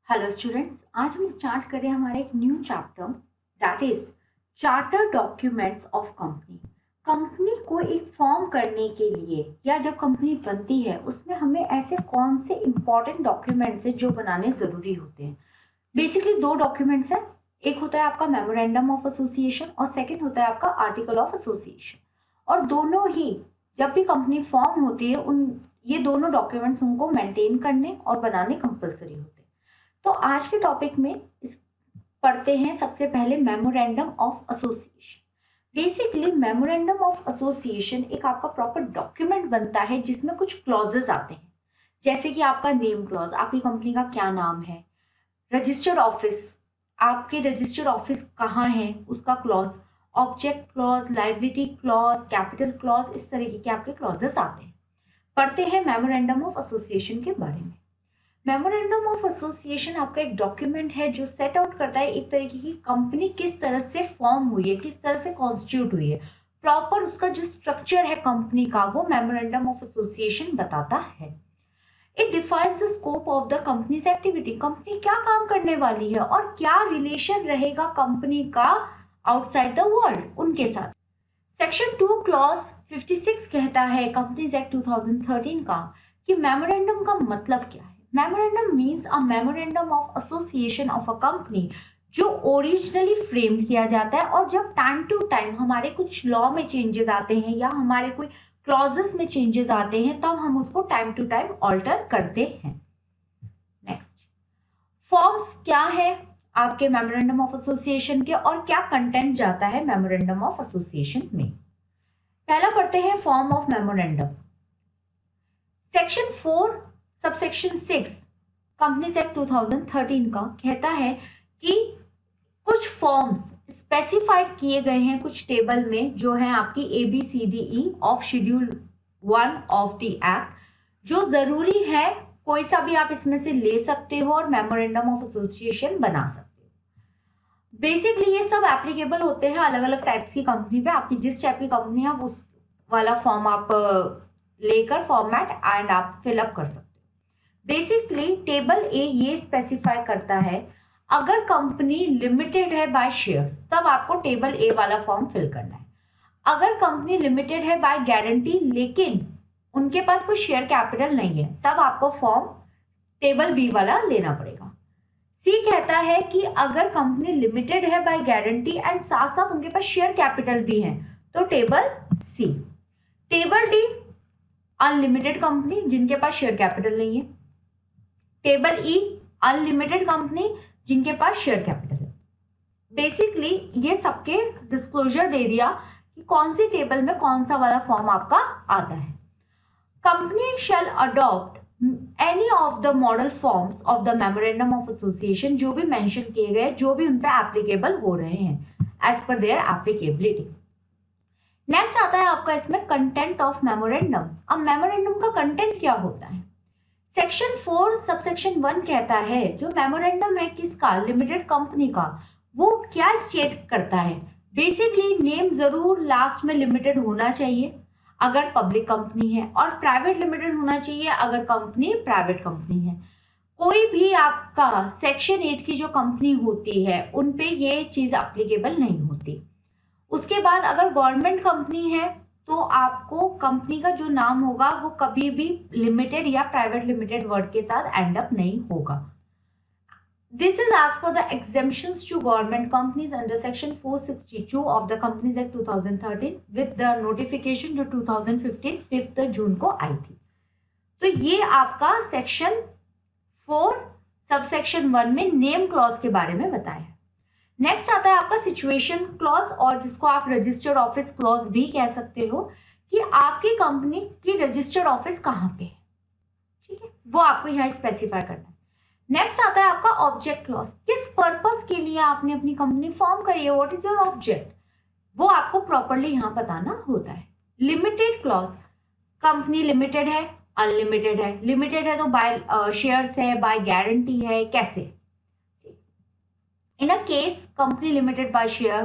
Hello students, आज हम start करें हमारा एक new chapter that is charter documents of company. Company को एक फॉर्म करने के लिए या जब कंपनी बनती है उसमें हमें ऐसे कौन से इंपॉर्टेंट डॉक्यूमेंट्स हैं जो बनाने ज़रूरी होते हैं। बेसिकली दो डॉक्यूमेंट्स हैं, एक होता है आपका मेमोरेंडम ऑफ एसोसिएशन और सेकेंड होता है आपका आर्टिकल ऑफ एसोसिएशन। और दोनों ही जब भी कंपनी फॉर्म होती है उन ये दोनों डॉक्यूमेंट्स उनको मेंटेन करने और बनाने कंपलसरी होते हैं। तो आज के टॉपिक में इस पढ़ते हैं सबसे पहले memorandum of association. Basically memorandum of association एक आपका प्रॉपर डॉक्यूमेंट बनता है जिसमें कुछ क्लॉजेस आते हैं, जैसे कि आपका नेम क्लॉज, आपकी कंपनी का क्या नाम है, रजिस्टर्ड ऑफिस, आपके रजिस्टर्ड ऑफिस कहाँ है उसका clause, object clause, liability clause, capital clause, इस तरीके के आपके क्लॉजेस आते हैं। पढ़ते हैं मेमोरेंडम ऑफ एसोसिएशन के बारे में। मेमोरेंडम ऑफ एसोसिएशन आपका एक डॉक्यूमेंट है जो सेट आउट करता है एक तरीके की कंपनी किस तरह से फॉर्म हुई है, किस तरह से कॉन्स्टिट्यूट हुई है, प्रॉपर उसका जो स्ट्रक्चर है कंपनी का वो मेमोरेंडम ऑफ एसोसिएशन बताता है। It defines the scope of the companies activity, company क्या काम करने वाली है और क्या रिलेशन रहेगा कंपनी का आउटसाइड द वर्ल्ड उनके साथ। सेक्शन 2 क्लॉज 56 कहता है कंपनीज एक्ट 2013 का कि मेमोरेंडम का मतलब क्या है। Memorandum means a memorandum of association of a company जो ओरिजिनली फ्रेम किया जाता है और जब टाइम टू टाइम हमारे कुछ लॉ में चेंजेस आते हैं या हमारे कोई क्लॉजेस में चेंजेस आते हैं तब हम उसको टाइम टू टाइम ऑल्टर करते हैं। नेक्स्ट, फॉर्म्स क्या है आपके मेमोरेंडम ऑफ एसोसिएशन के और क्या कंटेंट जाता है मेमोरेंडम ऑफ एसोसिएशन में। पहला पढ़ते हैं form of memorandum. Section 4 subsection 6 companies act 2013 का कहता है कि कुछ फॉर्म्स स्पेसिफाइड किए गए हैं कुछ टेबल में जो है आपकी ABCDE of schedule 1 of the act, जो जरूरी है, कोई सा भी आप इसमें से ले सकते हो और मेमोरेंडम ऑफ एसोसिएशन बना सकते हो। बेसिकली ये सब एप्लीकेबल होते हैं अलग अलग टाइप्स की कंपनी पे, आपकी जिस टाइप की कंपनी है उस वाला फॉर्म आप लेकर फॉर्मेट एंड आप फिलअप कर सकते हो। बेसिकली टेबल ए ये स्पेसिफाई करता है अगर कंपनी लिमिटेड है बाय शेयर्स तब आपको टेबल ए वाला फॉर्म फिल करना है। अगर कंपनी लिमिटेड है बाय गारंटी लेकिन उनके पास कोई शेयर कैपिटल नहीं है तब आपको फॉर्म टेबल बी वाला लेना पड़ेगा। सी कहता है कि अगर कंपनी लिमिटेड है बाय गारंटी एंड साथ साथ उनके पास शेयर कैपिटल भी है तो टेबल सी। टेबल डी अनलिमिटेड कंपनी जिनके पास शेयर कैपिटल नहीं है। टेबल ई अनलिमिटेड कंपनी जिनके पास शेयर कैपिटल है। बेसिकली ये सबके डिस्क्लोजर दे दिया कि कौन सी टेबल में कौन सा वाला फॉर्म आपका आता है। Company shall adopt any of the model forms of the memorandum of association, जो भी मेंशन किए गए, जो भी उन पे एप्लीकेबल हो रहे हैं एज पर देयर एप्लीकेबिलिटी। नेक्स्ट आता है आपका इसमें कंटेंट ऑफ मेमोरेंडम। अब मेमोरेंडम का कंटेंट क्या होता है। सेक्शन 4 सबसेक्शन 1 कहता है जो मेमोरेंडम है किसका, लिमिटेड कंपनी का, वो क्या स्टेट करता है। बेसिकली नेम जरूर लास्ट में लिमिटेड होना चाहिए अगर पब्लिक कंपनी है और प्राइवेट लिमिटेड होना चाहिए अगर कंपनी प्राइवेट कंपनी है। कोई भी आपका सेक्शन 8 की जो कंपनी होती है उन पे ये चीज एप्लीकेबल नहीं होती। उसके बाद अगर गवर्नमेंट कंपनी है तो आपको कंपनी का जो नाम होगा वो कभी भी लिमिटेड या प्राइवेट लिमिटेड वर्ड के साथ एंड अप नहीं होगा। This is as per the exemptions to government companies under section 462 of the companies act 2013 with the notification जो 2015 5 जून को आई थी। तो ये आपका सेक्शन 4 सबसेक्शन 1 में नेम क्लॉज के बारे में बताया है। नेक्स्ट आता है आपका सिचुएशन क्लॉज और जिसको आप रजिस्टर्ड ऑफिस क्लॉज भी कह सकते हो कि आपकी कंपनी की रजिस्टर्ड ऑफिस कहाँ पे है, ठीक है, वो आपको यहाँ स्पेसिफाई करना है। नेक्स्ट आता है आपका ऑब्जेक्ट क्लॉज, किस पर्पस के लिए आपने अपनी कंपनी फॉर्म करी है, व्हाट इज योर ऑब्जेक्ट, वो आपको प्रॉपरली यहाँ बताना होता है। लिमिटेड क्लॉज, कंपनी लिमिटेड है अनलिमिटेड है, लिमिटेड है तो बाय शेयर्स है, बाय गारंटी है, कैसे। In a case company limited by share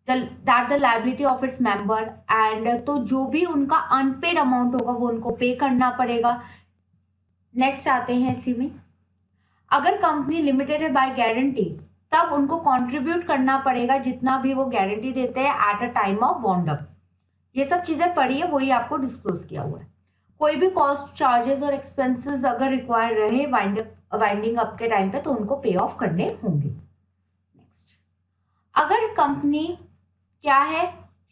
that the liability of its member and तो जो भी उनका अनपेड अमाउंट होगा वो उनको पे करना पड़ेगा। नेक्स्ट आते हैं इसी में अगर कंपनी लिमिटेड है बाय गारंटी, तब उनको कंट्रीब्यूट करना पड़ेगा जितना भी वो गारंटी देते हैं at a time of wind up. ये सब चीजें पढ़ी है, वही आपको डिस्क्लोज किया हुआ है। कोई भी कॉस्ट, चार्जेस और एक्सपेंसेस अगर रिक्वायर रहे वाइंडिंग अप के टाइम पे तो उनको पे ऑफ करने होंगे। नेक्स्ट, अगर कंपनी क्या है,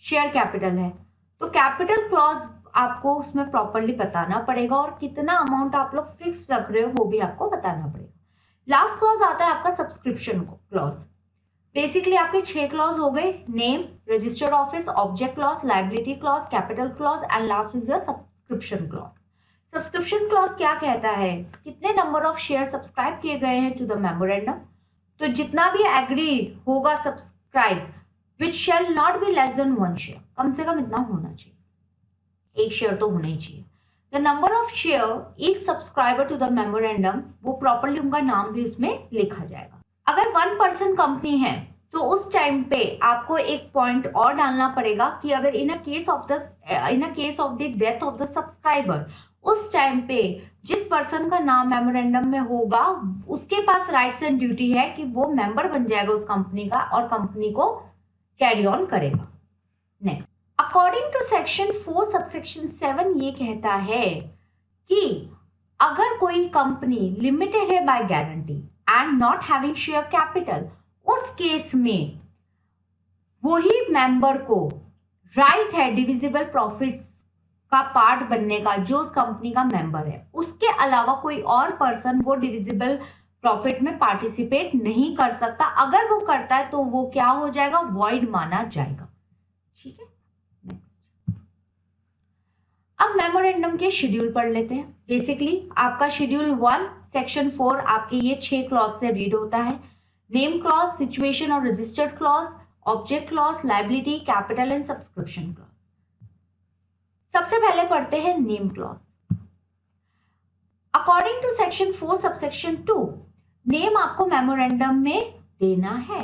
शेयर कैपिटल है, तो कैपिटल क्लॉज आपको उसमें प्रॉपरली बताना पड़ेगा और कितना अमाउंट आप लोग फिक्स रख रहे हो वो भी आपको बताना पड़ेगा। लास्ट क्लॉज आता है आपका सब्सक्रिप्शन क्लॉज। बेसिकली आपके 6 क्लॉज हो गए, name, registered office, object clause, liability clause, capital clause and last is your subscription clause. Subscription clause क्या कहता है, कितने नंबर ऑफ शेयर सब्सक्राइब किए गए हैं टू द मेमोरेंडम, तो जितना भी एग्रीड होगा subscribe which shall not be less than 1 share, कम से कम इतना होना चाहिए, 1 शेयर तो होना ही चाहिए। The number of share each subscriber to the memorandum, वो प्रॉपरली उनका नाम भी उसमें लिखा जाएगा। अगर 1% कंपनी है तो उस टाइम पे आपको एक पॉइंट और डालना पड़ेगा कि अगर in a case of the death of the subscriber, उस टाइम पे जिस पर्सन का नाम मेमोरेंडम में होगा उसके पास राइट्स एंड ड्यूटी है कि वो मेंबर बन जाएगा उस कंपनी का और कंपनी को कैरी ऑन करेगा। Next, according to section 4 subsection 7 ये कहता है कि अगर कोई कंपनी लिमिटेड है by guarantee and not having share capital, उस केस में वही मेंबर को राइट है डिविजिबल प्रॉफिट्स का पार्ट बनने का जो उस कंपनी का मेंबर है। उसके अलावा कोई और पर्सन वो डिविजिबल प्रॉफिट में पार्टिसिपेट नहीं कर सकता। अगर वो करता है तो वो क्या हो जाएगा, वॉइड माना जाएगा। ठीक है, नेक्स्ट, अब मेमोरेंडम के शेड्यूल पढ़ लेते हैं। बेसिकली आपका शेड्यूल 1 सेक्शन 4 आपके ये 6 क्लॉज से रीड होता है। नेम क्लॉज, सिचुएशन और registered clause, object clause, liability, capital and subscription clause. सबसे पहले पढ़ते हैं name clause. According to section 4 subsection 2, name आपको मेमोरेंडम में देना है।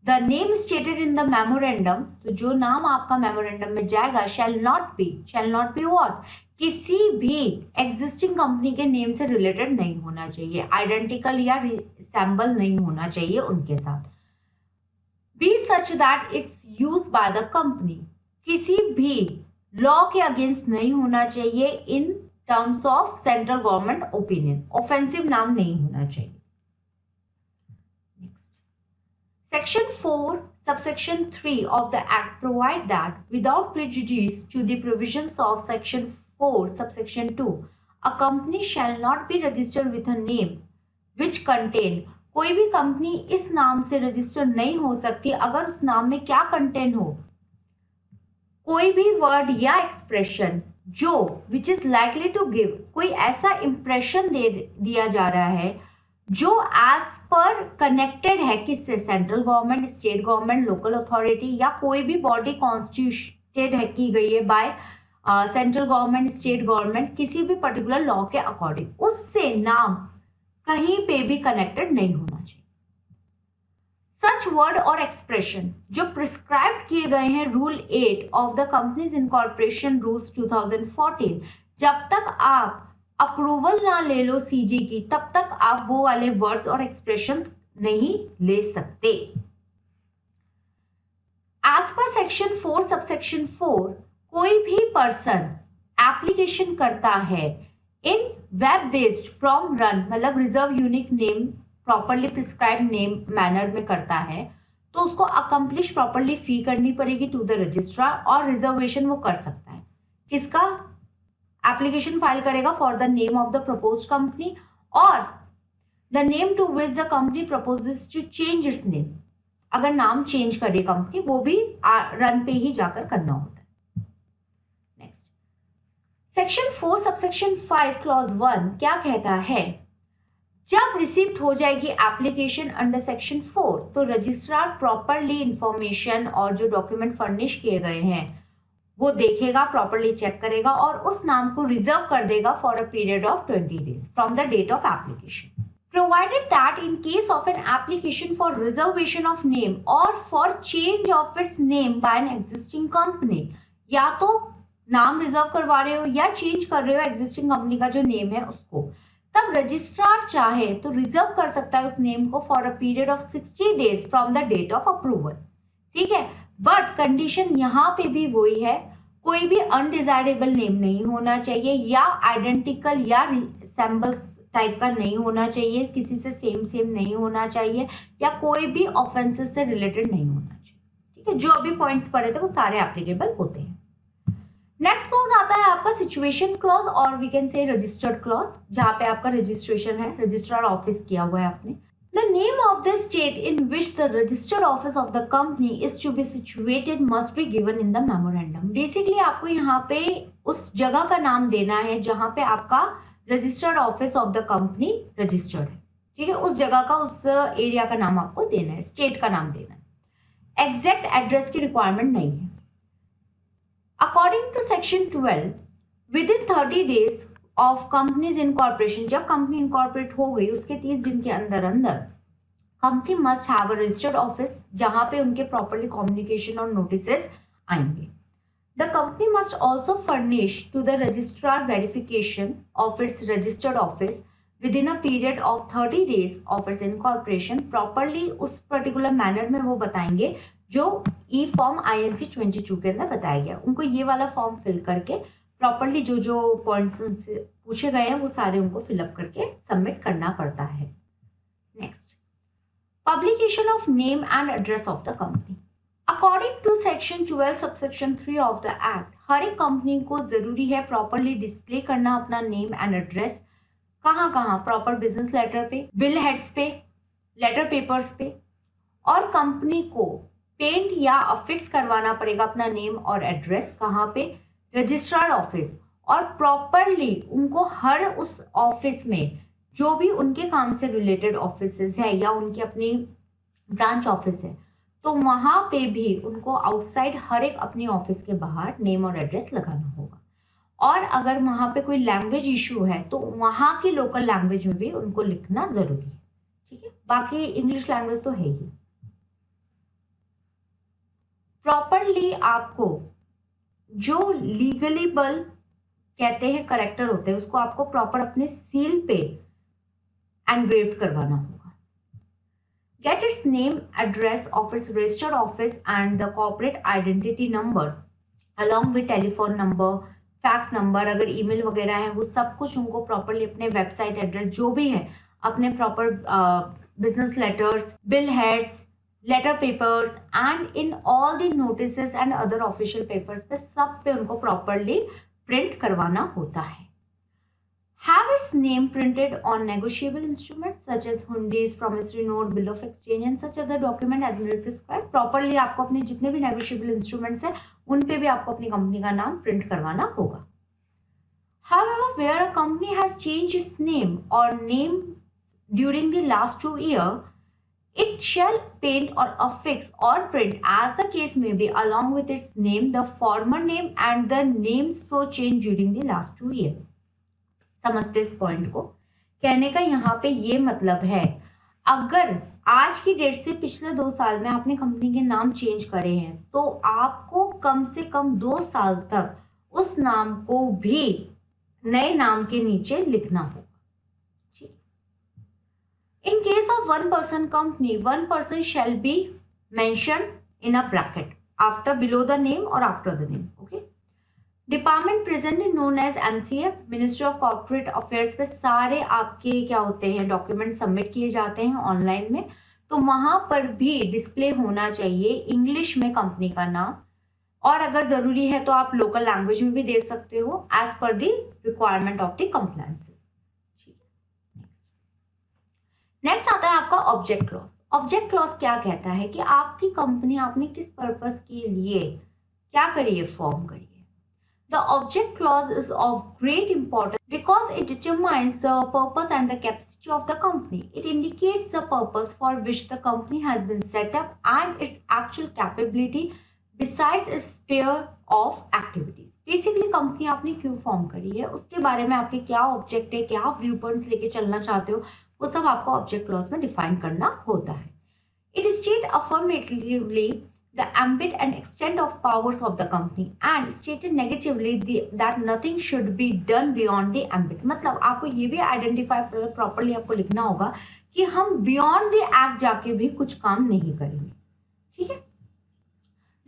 The name stated in the memorandum, तो जो नाम आपका मेमोरेंडम में जाएगा, शैल नॉट बी व्हाट, किसी भी एग्जिस्टिंग कंपनी के नेम से रिलेटेड नहीं होना चाहिए, आइडेंटिकल या रिसेंबल नहीं होना चाहिए उनके साथ। Be such that its use by the company, किसी भी लॉ के अगेंस्ट नहीं होना चाहिए in terms of central government opinion, offensive नाम नहीं होना चाहिए। Section 4, subsection 3 of the Act provide that without prejudice to the provisions of Section 4, subsection 2, a company shall not be registered with a name which contain, कोई भी company इस नाम से register नहीं हो सकती अगर उस नाम में क्या कंटेन हो, कोई भी वर्ड या एक्सप्रेशन जो which is likely to give, कोई ऐसा इंप्रेशन दे दिया जा रहा है जो एज पर कनेक्टेड है किससे, central government, state government, local authority या कोई भी बॉडी कॉन्स्टिट्यूटेड है की गई है by central government, state government, किसी भी पर्टिकुलर लॉ के अकॉर्डिंग, उससे नाम कहीं पे भी कनेक्टेड नहीं होना चाहिए। सच वर्ड और एक्सप्रेशन जो प्रिस्क्राइब किए गए हैं rule 8 of the companies incorporation rules 2014, जब तक आप अप्रूवल ना ले लो सीजी की तब तक आप वो वाले वर्ड्स और एक्सप्रेशंस नहीं ले सकते। एज पर सेक्शन 4 सबसेक्शन 4, कोई भी पर्सन एप्लीकेशन करता है इन वेब बेस्ड फ्रॉम रन, मतलब reserve unique name properly prescribe name manner में करता है, तो उसको अकम्प्लिश प्रॉपरली फी करनी पड़ेगी टू द रजिस्ट्रार और रिजर्वेशन वो कर सकता है। किसका एप्लीकेशन फाइल करेगा, for the name of the proposed company और the name to which the company proposes to change its name. अगर नाम चेंज करे कंपनी, वो भी रन पे ही जाकर करना होता है। नेक्स्ट, सेक्शन 4 सबसेक्शन 5 क्लॉज 1 क्या कहता है, जब रिसीव्ड हो जाएगी एप्लीकेशन अंडर सेक्शन 4 तो रजिस्ट्रार प्रॉपरली इंफॉर्मेशन और जो डॉक्यूमेंट फर्निश किए गए हैं वो देखेगा, प्रॉपरली चेक करेगा और उस नाम को रिजर्व कर देगा for a period of 20 days from the date of application, provided that in case of an application for reservation of name और for change of its name by an existing company, या तो नाम reserve करवा रहे हो या change कर रहे हो एग्जिस्टिंग कंपनी का जो नेम है उसको, तब रजिस्ट्रार चाहे तो रिजर्व कर सकता है उस नेम को for a period of 60 days from the date of approval, ठीक है। बट कंडीशन यहाँ पे भी वही है, कोई भी अनडिजायरेबल नेम नहीं होना चाहिए या आइडेंटिकल या रिसेम्बल्स टाइप का नहीं होना चाहिए, किसी से सेम नहीं होना चाहिए, या कोई भी ऑफेंसेस से रिलेटेड नहीं होना चाहिए, ठीक है। जो अभी पॉइंट्स पढ़े थे वो सारे एप्लीकेबल होते हैं। नेक्स्ट क्लॉज आता है आपका सिचुएशन क्लॉज और we can say registered clause, जहां पे आपका रजिस्ट्रेशन है, रजिस्ट्रार ऑफिस किया हुआ है आपने। The name of the state in which the registered office of the company is to be situated must be given in the memorandum. Basically आपको यहाँ पे उस जगह का नाम देना है जहाँ पे आपका registered office of the company registered है, ठीक है। उस जगह का, उस एरिया का नाम आपको देना है, स्टेट का नाम देना है। एग्जैक्ट एड्रेस की रिक्वायरमेंट नहीं है। According to section 12, within 30 days of companies incorporation, जब कंपनी इनकॉर्पोरेट हो गई उसके 30 दिन के अंदर अंदर company must have a registered office, जहां पे उनके प्रॉपर्ली कम्युनिकेशन और नोटिसेस आएंगे। The company must also furnish to the registrar verification of its registered office within a period of 30 days of its incorporation. Properly उस particular manner में वो बताएंगे जो ई फॉर्म INC 22 के अंदर बताया गया। उनको ये वाला फॉर्म फिल करके प्रॉपरली जो जो पॉइंट्स उनसे पूछे गए हैं वो सारे उनको फिलअप करके सबमिट करना पड़ता है। Next, publication of name and address of the company. According to section 12 subsection 3 of the act, हर एक कंपनी को जरूरी है प्रॉपरली डिस्प्ले करना अपना नेम एंड एड्रेस। कहाँ, प्रॉपर बिजनेस लेटर पे, बिल हेड्स पे, लेटर पेपर्स पे, और कंपनी को पेंट या अफिक्स करवाना पड़ेगा अपना नेम और एड्रेस। कहाँ पे? Registrar office. और प्रॉपरली उनको हर उस ऑफिस में जो भी उनके काम से रिलेटेड ऑफिसेज है या उनकी अपनी ब्रांच ऑफिस है, तो वहाँ पे भी उनको आउटसाइड हर एक अपनी ऑफिस के बाहर नेम और एड्रेस लगाना होगा। और अगर वहाँ पे कोई लैंग्वेज इशू है तो वहाँ की लोकल लैंग्वेज में भी उनको लिखना जरूरी है, ठीक है। बाकी इंग्लिश लैंग्वेज तो है ही। प्रॉपरली आपको जो लीगलीबल कहते हैं करेक्टर होते हैं उसको आपको प्रॉपर अपने सील पे एनग्रेव्ड करवाना होगा। Get its name, address of its registered office and the corporate identity number along with telephone number, fax number, अगर ईमेल वगैरह है वो सब कुछ उनको प्रॉपरली अपने वेबसाइट एड्रेस जो भी है, अपने proper business letters, bill heads, letter papers and in all the notices and other official papers पे सब पे उनको प्रॉपरली प्रिंट करवाना होता है। Have its name printed on negotiable instruments such as hundies, promissory note, bill of exchange and such other document as may be prescribed. Properly आपको अपने जितने भी negotiable instruments हैं उन पे भी आपको अपनी कंपनी का नाम प्रिंट करवाना होगा। However, where a company has changed its name or name during the last 2 years, it shall paint or affix or print as the case may be along with its name the former name and the name so changed during the last 2 years. समझते इस point को? कहने का यहाँ पे ये मतलब है, अगर आज की डेट से पिछले 2 साल में आपने कंपनी के नाम चेंज करे हैं तो आपको कम से कम 2 साल तक उस नाम को भी नए नाम के नीचे लिखना होगा। ठीक। इन case of 1 person company, 1 person shall be mentioned in a bracket after below the name or after the name. Okay. Department presently known as MCF, ministry of corporate affairs पे सारे आपके क्या होते हैं डॉक्यूमेंट सबमिट किए जाते हैं online में, तो वहां पर भी डिस्प्ले होना चाहिए इंग्लिश में कंपनी का नाम, और अगर जरूरी है तो आप लोकल लैंग्वेज में भी दे सकते हो as per the requirement of the compliances. ठीक है। नेक्स्ट आता है आपका ऑब्जेक्ट क्लॉज। ऑब्जेक्ट क्लॉज क्या कहता है कि आपकी कंपनी आपने किस पर्पस के लिए क्या करी है, फॉर्म करी है। The object clause is of great importance because it determines the purpose and the capacity of the company. It indicates the purpose for which the company has been set up and its actual capability besides its sphere of activities. Basically, company आपने क्यों form करी है, उसके बारे में आपके क्या object है, क्या व्यू पॉइंट्स लेके चलना चाहते हो, वो सब आपको ऑब्जेक्ट क्लॉज में डिफाइन करना होता है। It states affirmatively the ambit and extent of powers of the company and stated negatively that nothing should be done beyond the ambit. मतलब आपको ये भी आइडेंटिफाई प्रॉपरली आपको लिखना होगा कि हम बियॉन्ड द एक्ट जाके भी कुछ काम नहीं करेंगे, ठीक है।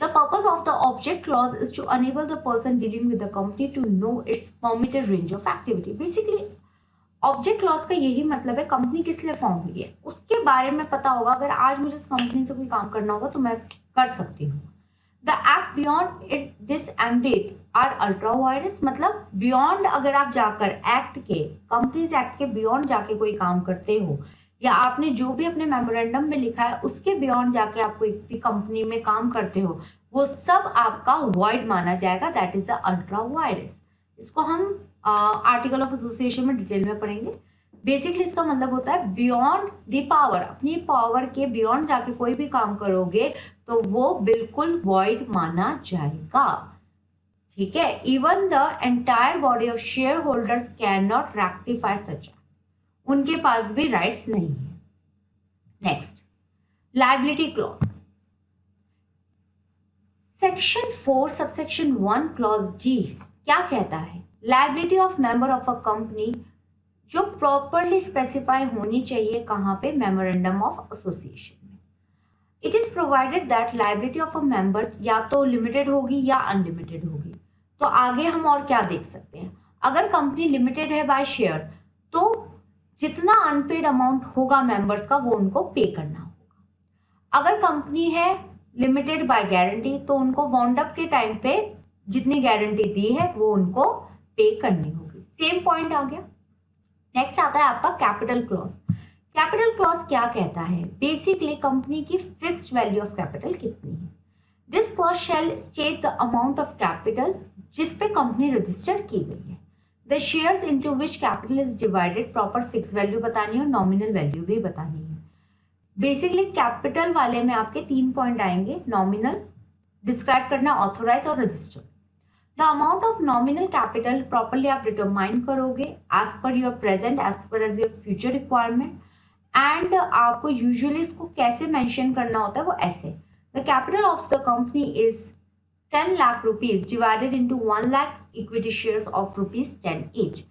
The purpose of the object clause is to enable the person dealing with the company to know its permitted range of activity. Basically, object clause का यही मतलब है कंपनी किस लिए फॉर्म हुई है उसके बारे में पता होगा। अगर आज मुझे उस कंपनी से कोई काम करना होगा तो मैं कर सकती हूँ। The act beyond it this ambit are ultra vires, मतलब बियॉन्ड अगर आप जाकर एक्ट के, कंपनीज एक्ट के बियॉन्ड जाके कोई काम करते हो या आपने जो भी अपने मेमोरेंडम में लिखा है उसके बियॉन्ड जाके आप कोई भी कंपनी में काम करते हो, वो सब आपका वॉइड माना जाएगा, that is the ultra vires. इसको हम आर्टिकल ऑफ एसोसिएशन में डिटेल में पढ़ेंगे। बेसिकली इसका मतलब होता है बियॉन्ड द पावर, अपनी पावर के बियॉन्ड जाके कोई भी काम करोगे तो वो बिल्कुल वॉइड माना जाएगा, ठीक है। Even the entire body of share holders can not rectify such, उनके पास भी राइट्स नहीं है। Next, liability clause. Section 4 subsection 1 clause D क्या कहता है? Liability of member of a company जो प्रॉपरली स्पेसिफाई होनी चाहिए कहाँ पे? मेमोरेंडम ऑफ एसोसिएशन में। It is provided that liability of a member या तो लिमिटेड होगी या अनलिमिटेड होगी। तो आगे हम और क्या देख सकते हैं? अगर कंपनी लिमिटेड है बाय शेयर तो जितना अनपेड अमाउंट होगा मेंबर्स का वो उनको पे करना होगा। अगर कंपनी है लिमिटेड बाय गारंटी तो उनको वाउंड अप के टाइम पे जितनी गारंटी दी है वो उनको पे करनी होगी। सेम पॉइंट आ गया। नेक्स्ट आता है आपका कैपिटल क्लॉज। कैपिटल क्लॉज क्या कहता है? बेसिकली कंपनी की फिक्स्ड वैल्यू ऑफ कैपिटल कितनी है। This clause shall state the amount of capital जिस पे कंपनी रजिस्टर की गई है, the shares into which capital is divided, proper fix value बतानी है और नॉमिनल वैल्यू भी बतानी है। बेसिकली कैपिटल वाले में आपके 3 पॉइंट आएंगे, नॉमिनल, डिस्क्राइब करना, ऑथोराइज और register. The amount of nominal capital properly आप डिटरमाइन करोगे as per your present, as per as your future requirement. And आपको यूजुअली इसको कैसे मेंशन करना होता है वो ऐसे, the capital of the company is 10 lakh rupees divided into 1 lakh equity shares of rupees 10 each.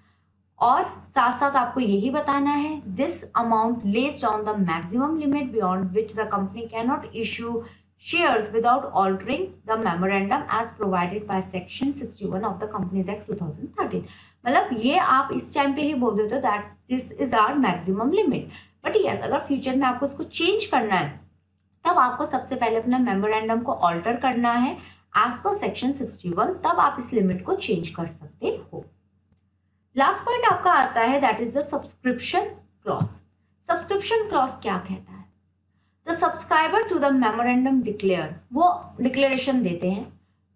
और साथ साथ आपको यही बताना है this amount lays down the maximum limit beyond which the company can not issue shares without altering the memorandum as provided by section 61 of the Companies Act 2013। मतलब ये आप इस टाइम पे ही बोल देते हो that this is our maximum limit. But yes, अगर future में आपको इसको चेंज करना है तब आपको सबसे पहले अपना मेमोरेंडम को ऑल्टर करना है एज पर सेक्शन 61, तब आप इस लिमिट को चेंज कर सकते हो। लास्ट पॉइंट आपका आता है that is the subscription clause. Subscription clause क्या कहता है? The subscriber to the memorandum declare, वो डिक्लेरेशन देते हैं,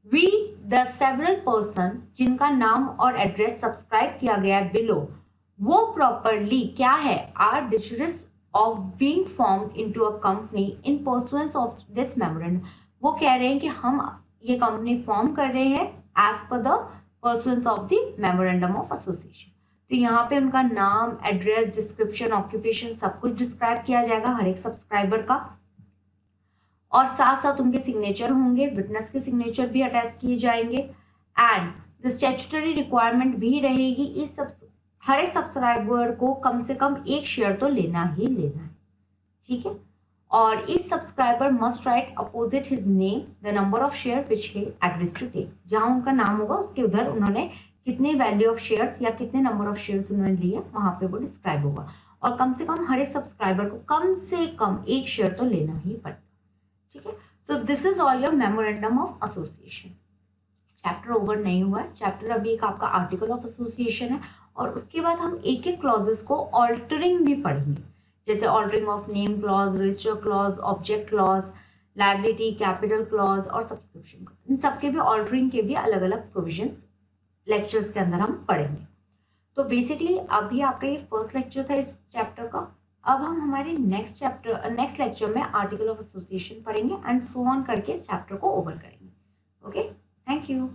वी द सेवरल पर्सन जिनका नाम और एड्रेस सब्सक्राइब किया गया है बिलो, वो प्रॉपरली क्या है, are district of being formed into a company in pursuance of this memorandum. वो कह रहे हैं कि हम ये कंपनी फॉर्म कर रहे हैं as per the pursuance of the memorandum of association. तो यहाँ पे उनका नाम, एड्रेस, डिस्क्रिप्शन, ऑक्यूपेशन सब कुछ डिस्क्राइब किया जाएगा हर एक सब्सक्राइबर का, और साथ साथ उनके सिग्नेचर होंगे, विटनेस के सिग्नेचर भी अटैच किए जाएंगे। एंड द स्टैट्यूटरी रिक्वायरमेंट भी रहेगी इस हर एक सब्सक्राइबर को कम से कम एक शेयर तो लेना ही लेना है, ठीक है। और इस subscriber must write opposite his name the number of share which he agrees to take. जहाँ उनका नाम होगा उसके उधर उन्होंने कितने वैल्यू ऑफ शेयर्स या कितने नंबर ऑफ शेयर्स उन्होंने लिए वहां पे वो डिस्क्राइब होगा। और कम से कम हर एक सब्सक्राइबर को कम से कम एक शेयर तो लेना ही पड़ता, ठीक है। तो this is all your memorandum of association. Chapter over नहीं हुआ है, चैप्टर अभी एक आपका आर्टिकल ऑफ एसोसिएशन है, और उसके बाद हम एक एक क्लॉजेस को ऑल्टरिंग भी पढ़ेंगे, जैसे altering of name clause, register clause, object clause, liability, capital clause और सब्सक्रिप्शन क्लॉज। इन सबके भी ऑल्टरिंग के भी अलग अलग प्रोविजंस लेक्चर्स के अंदर हम पढ़ेंगे। तो बेसिकली अभी आपका ये फर्स्ट लेक्चर था इस चैप्टर का। अब हम हमारे नेक्स्ट लेक्चर में आर्टिकल ऑफ एसोसिएशन पढ़ेंगे एंड सो ऑन करके इस चैप्टर को ओवर करेंगे। Okay, thank you.